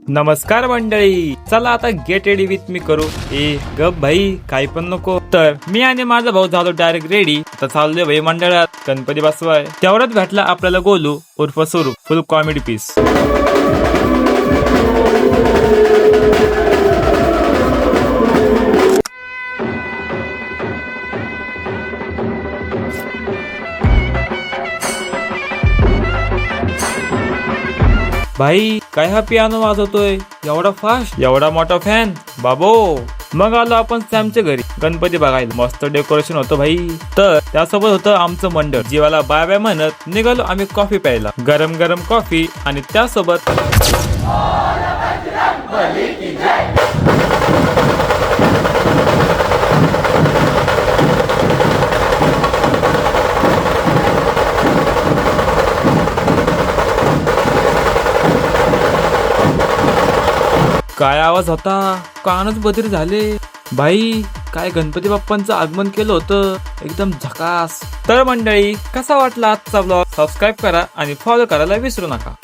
नमस्कार मंडळी, चला आता गेट रेडी विथ मी करू. गप भाई, काही पण नको. तर मी आणि माझा भाऊ झालो डायरेक्ट रेडी. आता चाललोय भाई मंडळात गणपती बसवाय. तेवढ्यात भेटला आपल्याला गोलू उर्फ स्वरूप, फुल कॉमेडी पीस. भाई काय हा पियानो वाजवतोय एवढा फास्ट, एवढा मोठा फॅन बाबो. मग आलो आपण सॅमच्या घरी गणपती बघायला. मस्त डेकोरेशन होतं भाई. तर त्यासोबत होतं आमचं मंडळ. जीवाला बाय बाय म्हणत निघालो आम्ही कॉफी प्यायला. गरम गरम कॉफी आणि त्यासोबत काय आवाज होता, कानच बधीर झाले भाई. काय गणपती बाप्पांचं आगमन केलं होतं, एकदम झकास. तर मंडळी, कसा वाटला आजचा ब्लॉग? सबस्क्राईब करा आणि फॉलो करायला विसरू नका.